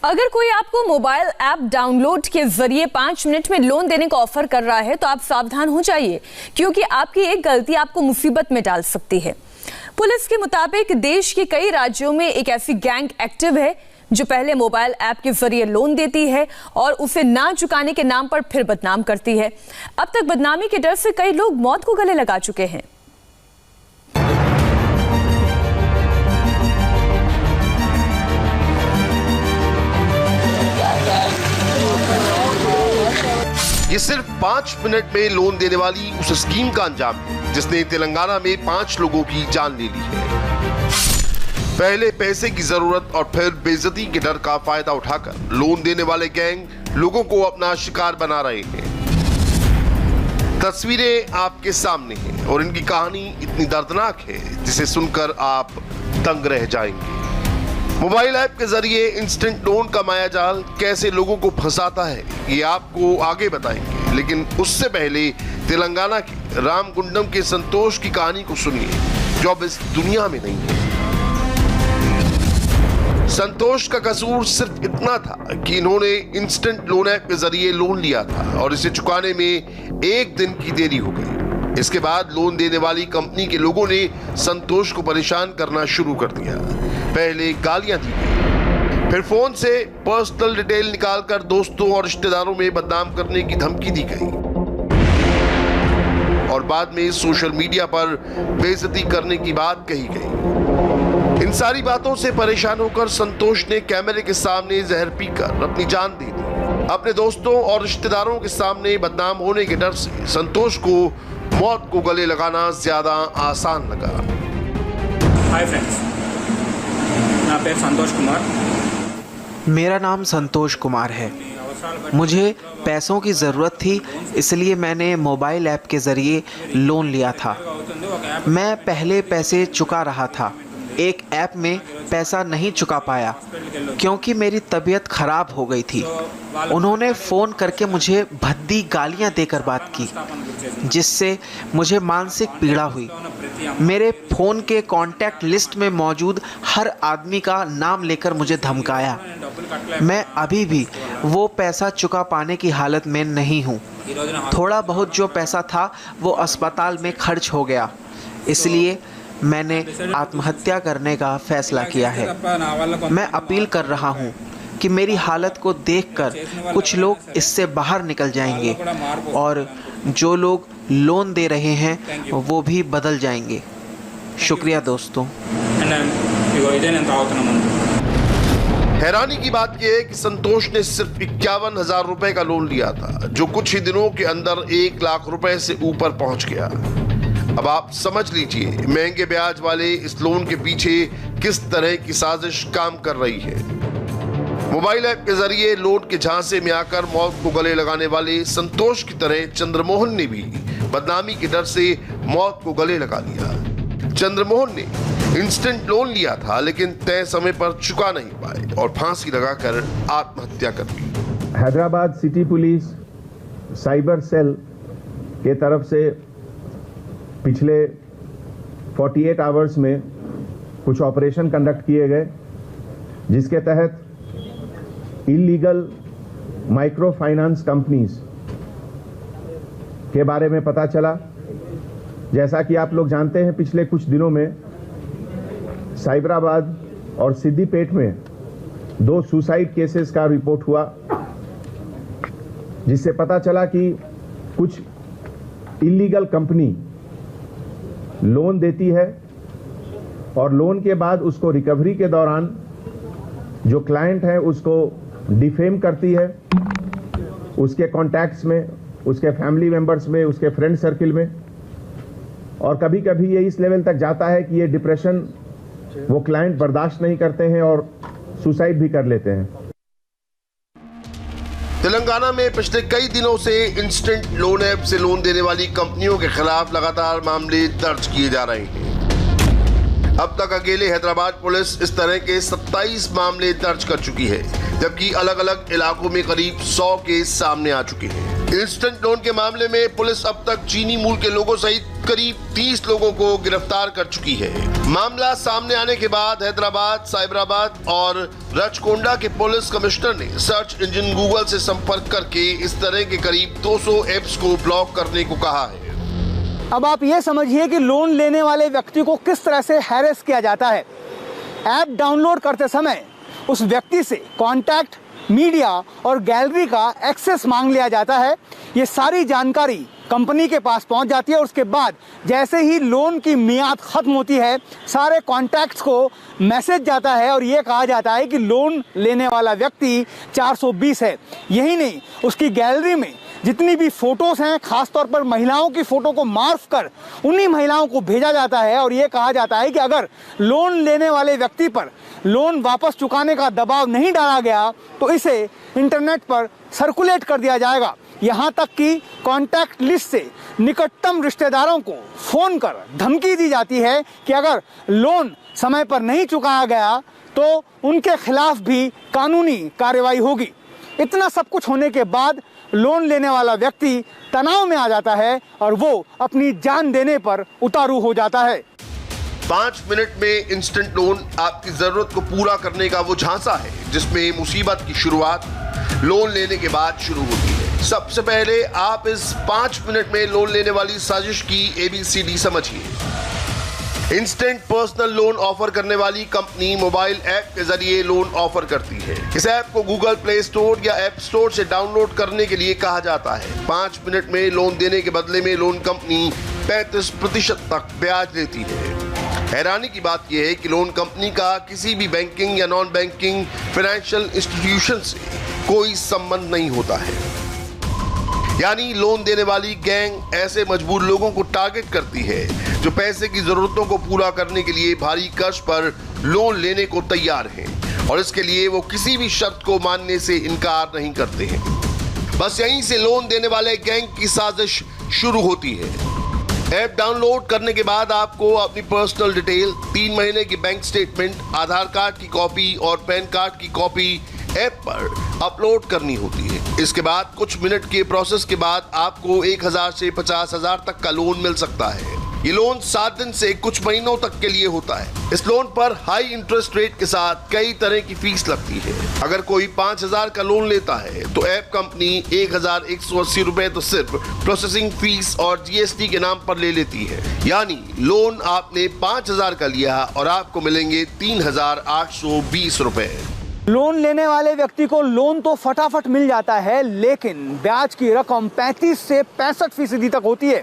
अगर कोई आपको मोबाइल ऐप डाउनलोड के जरिए 5 मिनट में लोन देने का ऑफर कर रहा है तो आप सावधान हो जाइए, क्योंकि आपकी एक गलती आपको मुसीबत में डाल सकती है। पुलिस के मुताबिक देश के कई राज्यों में एक ऐसी गैंग एक्टिव है जो पहले मोबाइल ऐप के जरिए लोन देती है और उसे ना चुकाने के नाम पर फिर बदनाम करती है। अब तक बदनामी के डर से कई लोग मौत को गले लगा चुके हैं। ये सिर्फ 5 मिनट में लोन देने वाली उस स्कीम का अंजाम है जिसने तेलंगाना में 5 लोगों की जान ले ली है। पहले पैसे की जरूरत और फिर बेइज्जती के डर का फायदा उठाकर लोन देने वाले गैंग लोगों को अपना शिकार बना रहे हैं। तस्वीरें आपके सामने हैं और इनकी कहानी इतनी दर्दनाक है जिसे सुनकर आप दंग रह जाएंगे। मोबाइल ऐप के जरिए इंस्टेंट लोन का मायाजाल कैसे लोगों को फंसाता है ये आपको आगे बताएंगे, लेकिन उससे पहले तेलंगाना के रामगुंडम के संतोष की कहानी को सुनिए जो अब इस दुनिया में नहीं है। संतोष का कसूर सिर्फ इतना था कि इन्होंने इंस्टेंट लोन ऐप के जरिए लोन लिया था और इसे चुकाने में 1 दिन की देरी हो गई। इसके बाद लोन देने वाली कंपनी के लोगों ने संतोष को परेशान करना शुरू कर दिया। पहले गालियां दी गई, फिर फोन से पर्सनल डिटेल निकालकर दोस्तों और रिश्तेदारों में बदनाम करने की धमकी दी गई और बाद में सोशल मीडिया पर बेइज्जती करने की बात कही गई। इन सारी बातों से परेशान होकर संतोष ने कैमरे के सामने जहर पीकर अपनी जान दे दी। अपने दोस्तों और रिश्तेदारों के सामने बदनाम होने के डर से संतोष को मौत को गले लगाना ज्यादा आसान लगा। हाय फ्रेंड्स, నా పేరు సంతోష్ కుమార్। मेरा नाम संतोष कुमार है। मुझे पैसों की ज़रूरत थी, इसलिए मैंने मोबाइल ऐप के ज़रिए लोन लिया था। मैं पहले पैसे चुका रहा था, एक ऐप में पैसा नहीं चुका पाया क्योंकि मेरी तबीयत ख़राब हो गई थी। उन्होंने फ़ोन करके मुझे भद्दी गालियां देकर बात की, जिससे मुझे मानसिक पीड़ा हुई। मेरे फ़ोन के कॉन्टैक्ट लिस्ट में मौजूद हर आदमी का नाम लेकर मुझे धमकाया। मैं अभी भी वो पैसा चुका पाने की हालत में नहीं हूँ। थोड़ा बहुत जो पैसा था वो अस्पताल में खर्च हो गया, इसलिए मैंने आत्महत्या करने का फैसला किया है। मैं अपील कर रहा हूँ कि मेरी हालत को देखकर कुछ लोग इससे बाहर निकल जाएंगे और जो लोग लोन दे रहे हैं वो भी बदल जाएंगे। शुक्रिया दोस्तों। हैरानी की बात यह है कि संतोष ने सिर्फ 51,000 रुपए का लोन लिया था, जो कुछ ही दिनों के अंदर 1 लाख रुपए से ऊपर पहुंच गया। अब आप समझ लीजिए महंगे ब्याज वाले इस लोन के पीछे किस तरह की साजिश काम कर रही है। मोबाइल ऐप के जरिए लोन के झांसे में आकर मौत को गले लगाने वाले संतोष की तरह चंद्रमोहन ने भी बदनामी के डर से मौत को गले लगा लिया। चंद्रमोहन ने इंस्टेंट लोन लिया था लेकिन तय समय पर चुका नहीं पाए और फांसी लगाकर आत्महत्या कर ली। Hyderabad city police cyber cell के तरफ से पिछले 48 आवर्स में कुछ ऑपरेशन कंडक्ट किए गए, जिसके तहत इलीगल माइक्रो फाइनेंस कंपनीज के बारे में पता चला। जैसा कि आप लोग जानते हैं, पिछले कुछ दिनों में साइबराबाद और सिद्दीपेट में 2 सुसाइड केसेस का रिपोर्ट हुआ, जिससे पता चला कि कुछ इलीगल कंपनी लोन देती है और लोन के बाद उसको रिकवरी के दौरान जो क्लाइंट है उसको डिफेम करती है, उसके कॉन्टैक्ट्स में, उसके फैमिली मेंबर्स में, उसके फ्रेंड सर्किल में, और कभी कभी ये इस लेवल तक जाता है कि ये डिप्रेशन वो क्लाइंट बर्दाश्त नहीं करते हैं और सुसाइड भी कर लेते हैं। तेलंगाना में पिछले कई दिनों से इंस्टेंट लोन ऐप से लोन देने वाली कंपनियों के खिलाफ लगातार मामले दर्ज किए जा रहे हैं। अब तक अकेले हैदराबाद पुलिस इस तरह के 27 मामले दर्ज कर चुकी है, जबकि अलग अलग इलाकों में करीब 100 केस सामने आ चुके हैं। इंस्टेंट लोन के मामले में पुलिस अब तक चीनी मूल के लोगों सहित करीब 30 लोगों को गिरफ्तार कर चुकी है। मामला सामने आने के बाद हैदराबाद, साइबराबाद और रचकोंडा के पुलिस कमिश्नर ने सर्च इंजन गूगल से संपर्क करके इस तरह के करीब 200 ऐप्स को ब्लॉक करने को कहा है। अब आप ये समझिए कि लोन लेने वाले व्यक्ति को किस तरह से हैरेस किया जाता है। ऐप डाउनलोड करते समय उस व्यक्ति से कॉन्टैक्ट, मीडिया और गैलरी का एक्सेस मांग लिया जाता है। ये सारी जानकारी कंपनी के पास पहुंच जाती है और उसके बाद जैसे ही लोन की मियाद खत्म होती है, सारे कॉन्टैक्ट्स को मैसेज जाता है और ये कहा जाता है कि लोन लेने वाला व्यक्ति 420 है। यही नहीं, उसकी गैलरी में जितनी भी फोटोज हैं, खासतौर पर महिलाओं की फोटो को मार्फ कर उन्हीं महिलाओं को भेजा जाता है और ये कहा जाता है कि अगर लोन लेने वाले व्यक्ति पर लोन वापस चुकाने का दबाव नहीं डाला गया तो इसे इंटरनेट पर सर्कुलेट कर दिया जाएगा। यहाँ तक कि कॉन्टैक्ट लिस्ट से निकटतम रिश्तेदारों को फोन कर धमकी दी जाती है कि अगर लोन समय पर नहीं चुकाया गया तो उनके खिलाफ भी कानूनी कार्रवाई होगी। इतना सब कुछ होने के बाद लोन लेने वाला व्यक्ति तनाव में आ जाता है और वो अपनी जान देने पर उतारू हो जाता है। 5 मिनट में इंस्टेंट लोन आपकी जरूरत को पूरा करने का वो झांसा है जिसमें मुसीबत की शुरुआत लोन लेने के बाद शुरू होती है। सबसे पहले आप इस 5 मिनट में लोन लेने वाली साजिश की ABCD समझिए। इंस्टेंट पर्सनल लोन ऑफर करने वाली कंपनी मोबाइल ऐप के जरिए लोन ऑफर करती है। इस ऐप को गूगल प्ले स्टोर या ऐप स्टोर से डाउनलोड करने के लिए कहा जाता है। 5 मिनट में लोन देने के बदले में लोन कंपनी 35% तक ब्याज लेती है। हैरानी की बात यह है कि लोन कंपनी का किसी भी बैंकिंग या नॉन बैंकिंग फाइनेंशियल इंस्टीट्यूशन से कोई संबंध नहीं होता है। यानी लोन देने वाली गैंग ऐसे मजबूर लोगों को टारगेट करती है जो पैसे की जरूरतों को पूरा करने के लिए भारी कर्ज पर लोन लेने को तैयार हैं और इसके लिए वो किसी भी शर्त को मानने से इनकार नहीं करते हैं। बस यहीं से लोन देने वाले गैंग की साजिश शुरू होती है। ऐप डाउनलोड करने के बाद आपको अपनी पर्सनल डिटेल, 3 महीने की बैंक स्टेटमेंट, आधार कार्ड की कॉपी और पैन कार्ड की कॉपी ऐप पर अपलोड करनी होती है। इसके बाद कुछ मिनट के प्रोसेस के बाद आपको 1000 से 50,000 तक का लोन मिल सकता है। ये लोन 7 दिन से कुछ महीनों तक के लिए होता है। इस लोन पर हाई इंटरेस्ट रेट के साथ कई तरह की फीस लगती है। अगर कोई 5,000 का लोन लेता है तो ऐप कंपनी 1,180 रुपए तो सिर्फ प्रोसेसिंग फीस और GST के नाम पर ले लेती है। यानी लोन आपने 5,000 का लिया और आपको मिलेंगे 3,820 रुपए। लोन लेने वाले व्यक्ति को लोन तो फटाफट मिल जाता है, लेकिन ब्याज की रकम 35 से 65% तक होती है।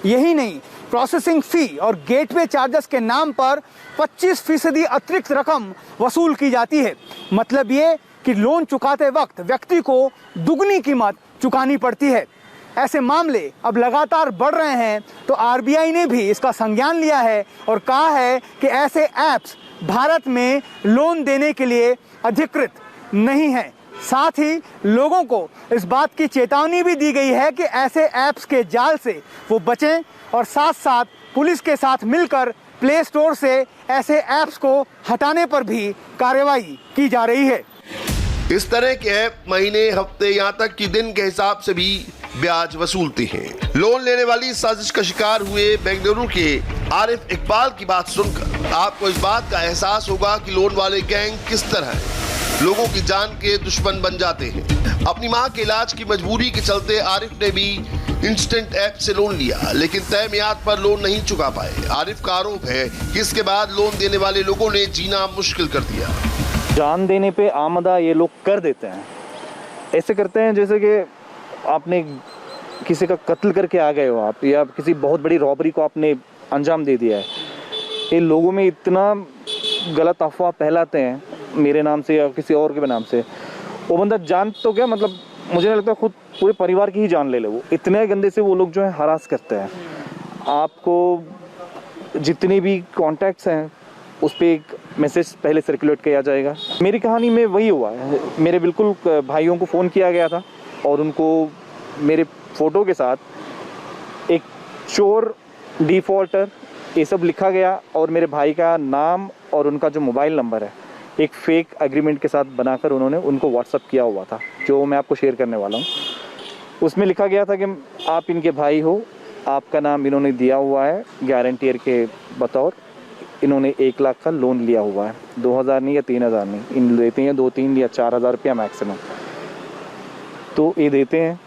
यही नहीं, प्रोसेसिंग फी और गेटवे चार्जेस के नाम पर 25% अतिरिक्त रकम वसूल की जाती है। मतलब ये कि लोन चुकाते वक्त व्यक्ति को दुगनी कीमत चुकानी पड़ती है। ऐसे मामले अब लगातार बढ़ रहे हैं तो RBI ने भी इसका संज्ञान लिया है और कहा है कि ऐसे ऐप्स भारत में लोन देने के लिए अधिकृत नहीं है। साथ ही लोगों को इस बात की चेतावनी भी दी गई है कि ऐसे ऐप्स के जाल से वो बचें और साथ साथ पुलिस के साथ मिलकर प्ले स्टोर से ऐसे ऐप्स को हटाने पर भी कार्रवाई की जा रही है। इस तरह के ऐप महीने, हफ्ते, यहाँ तक कि दिन के हिसाब से भी ब्याज वसूलते हैं। लोन लेने वाली साजिश का शिकार हुए बेंगलुरु के आरिफ इकबाल की बात सुनकर आपको इस बात का एहसास होगा कि लोन वाले गैंग किस तरह लोगों की जान के दुश्मन बन जाते हैं। अपनी मां के इलाज की मजबूरी के चलते आरिफ ने भी इंस्टेंट ऐप से लोन लिया, लेकिन तय मियाद पर लोन नहीं चुका पाए। आरिफ का आरोप है कि इसके बाद लोन देने वाले लोगों ने जीना मुश्किल कर दिया। जान देने पे आमदा ये लोग कर देते हैं। ऐसे करते हैं जैसे कि आपने किसी का कत्ल करके आ गए हो आप, या किसी बहुत बड़ी रॉबरी को आपने अंजाम दे दिया है। ये लोगों में इतना गलत अफवाह फैलाते हैं मेरे नाम से या किसी और के नाम से। वो बंदा जान तो क्या, मतलब मुझे नहीं लगता खुद पूरे परिवार की ही जान ले ले। वो इतने गंदे से वो लोग जो है हरास करते हैं। आपको जितने भी कॉन्टैक्ट्स हैं उस पर एक मैसेज पहले सर्कुलेट किया जाएगा। मेरी कहानी में वही हुआ है। मेरे बिल्कुल भाइयों को फ़ोन किया गया था और उनको मेरे फ़ोटो के साथ एक चोर, डिफ़ॉल्टर ये सब लिखा गया और मेरे भाई का नाम और उनका जो मोबाइल नंबर है एक फेक एग्रीमेंट के साथ बनाकर उन्होंने उनको व्हाट्सअप किया हुआ था, जो मैं आपको शेयर करने वाला हूँ। उसमें लिखा गया था कि आप इनके भाई हो, आपका नाम इन्होंने दिया हुआ है गारंटियर के बतौर, इन्होंने 1 लाख का लोन लिया हुआ है, 2000 नहीं या 3000 नहीं, इन देते हैं 2-3 या 4000 रुपया मैक्सिमम। तो ये देते हैं,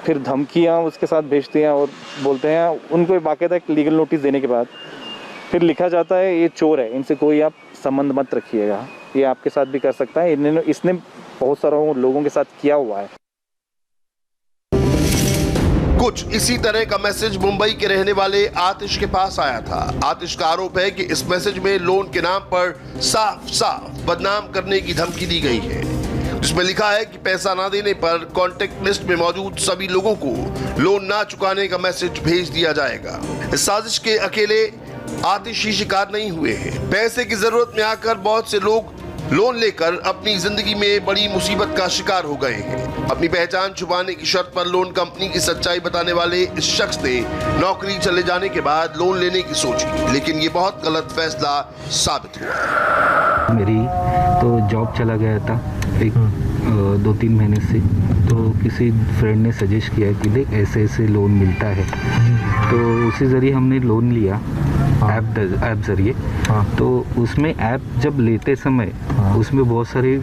फिर धमकियाँ उसके साथ भेजते हैं और बोलते हैं, उनको बाकायदा एक लीगल नोटिस देने के बाद फिर लिखा जाता है ये चोर है, इनसे कोई आप संबंध मत रखिएगा, ये आपके साथ भी कर सकता है। इसने बहुत सारे लोगों के साथ किया हुआ है। कुछ इसी तरह का मैसेज मुंबई के रहने वाले आतिश के पास आया था। आतिश का आरोप है कि इस मैसेज में लोन के नाम पर साफ साफ बदनाम करने की धमकी दी गई है, जिसमें लिखा है कि पैसा ना देने पर कॉन्टेक्ट लिस्ट में मौजूद सभी लोगों को लोन ना चुकाने का मैसेज भेज दिया जाएगा। इस साजिश के अकेले आतिश ही शिकार नहीं हुए हैं। पैसे की जरूरत में आकर बहुत से लोग लोन लेकर अपनी जिंदगी में बड़ी मुसीबत का शिकार हो गए हैं। अपनी पहचान छुपाने की शर्त पर लोन कंपनी की सच्चाई बताने वाले इस शख्स ने नौकरी चले जाने के बाद लोन लेने की सोची, लेकिन ये बहुत गलत फैसला साबित हुआ। मेरी तो जॉब चला गया था 2-3 महीने से, तो किसी फ्रेंड ने सजेस्ट किया कि देख ऐसे ऐसे लोन मिलता है, तो उसी ज़रिए हमने लोन लिया ऐप ज़रिए। तो उसमें ऐप जब लेते समय उसमें बहुत सारी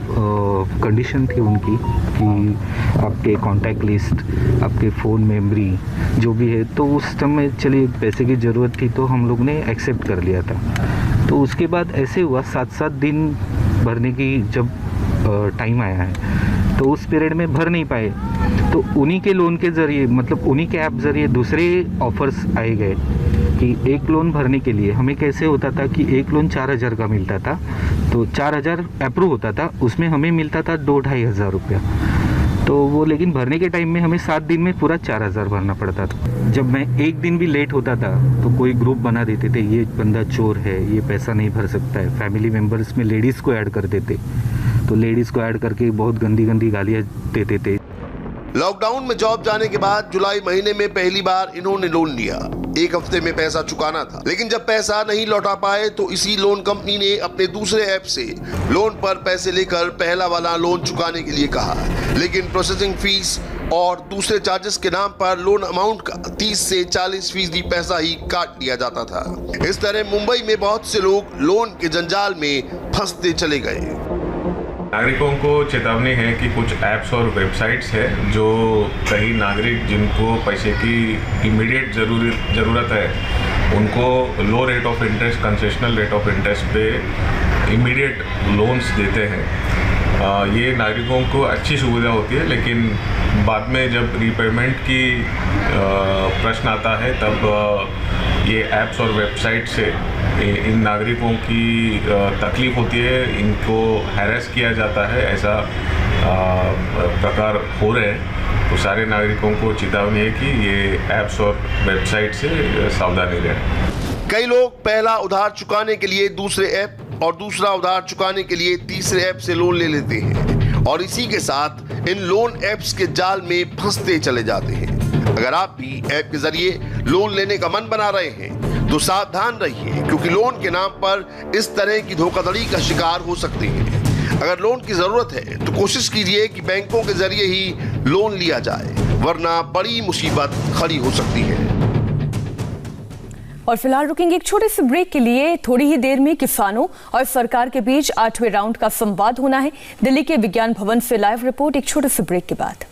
कंडीशन थी उनकी कि आपके कॉन्टैक्ट लिस्ट, आपके फ़ोन मेमोरी जो भी है, तो उस समय चलिए पैसे की ज़रूरत थी तो हम लोग ने एक्सेप्ट कर लिया था। तो उसके बाद ऐसे हुआ 7-7 दिन भरने की जब टाइम आया है, तो उस पीरियड में भर नहीं पाए, तो उन्हीं के लोन के ज़रिए, मतलब उन्हीं के ऐप ज़रिए दूसरे ऑफर्स आए गए कि एक लोन भरने के लिए हमें कैसे होता था कि एक लोन 4000 का मिलता था, तो 4000 अप्रूव होता था, उसमें हमें मिलता था 2-2.5 हज़ार रुपया। तो वो लेकिन भरने के टाइम में हमें 7 दिन में पूरा 4000 भरना पड़ता था। जब मैं एक दिन भी लेट होता था तो कोई ग्रुप बना देते थे, ये बंदा चोर है, ये पैसा नहीं भर सकता है। फैमिली मेम्बर्स में लेडीज़ को ऐड कर देते, तो लेडीज़ को ऐड करके बहुत गंदी गंदी गालियाँ देते थे। लॉकडाउन में जॉब जाने के बाद जुलाई महीने में पहली बार इन्होंने लोन लिया। 1 हफ्ते में पैसा चुकाना था, लेकिन जब पैसा नहीं लौटा पाए तो इसी लोन कंपनी ने अपने दूसरे ऐप से लोन पर पैसे लेकर पहला वाला लोन चुकाने के लिए कहा, लेकिन प्रोसेसिंग फीस और दूसरे चार्जेस के नाम पर लोन अमाउंट का 30 से 40% पैसा ही काट लिया जाता था। इस तरह मुंबई में बहुत से लोग लोन के जंजाल में फंसते चले गए। नागरिकों को चेतावनी है कि कुछ ऐप्स और वेबसाइट्स है जो कई नागरिक जिनको पैसे की इमीडिएट ज़रूरत है, उनको low rate of interest, concessional rate of interest पे इमीडिएट लोन्स देते हैं। ये नागरिकों को अच्छी सुविधा होती है, लेकिन बाद में जब रीपेमेंट की प्रश्न आता है तब ये ऐप्स और वेबसाइट से इन नागरिकों की तकलीफ होती है, इनको हैरेस किया जाता है, ऐसा प्रकार हो रहे हैं। तो सारे नागरिकों को चेतावनी है कि ये ऐप्स और वेबसाइट से सावधानी रहें। कई लोग पहला उधार चुकाने के लिए दूसरे ऐप और दूसरा उधार चुकाने के लिए तीसरे ऐप से लोन ले लेते हैं और इसी के साथ इन लोन ऐप्स के जाल में फंसते चले जाते हैं। अगर आप भी ऐप के जरिए लोन लेने का मन बना रहे हैं तो सावधान रहिए, क्योंकि लोन के नाम पर इस तरह की धोखाधड़ी का शिकार हो सकते हैं। अगर लोन की जरूरत है तो कोशिश कीजिए कि बैंकों के जरिए ही लोन लिया जाए, वरना बड़ी मुसीबत खड़ी हो सकती है। और फिलहाल रुकेंगे एक छोटे से ब्रेक के लिए। थोड़ी ही देर में किसानों और सरकार के बीच 8वें राउंड का संवाद होना है। दिल्ली के विज्ञान भवन से लाइव रिपोर्ट एक छोटे से ब्रेक के बाद।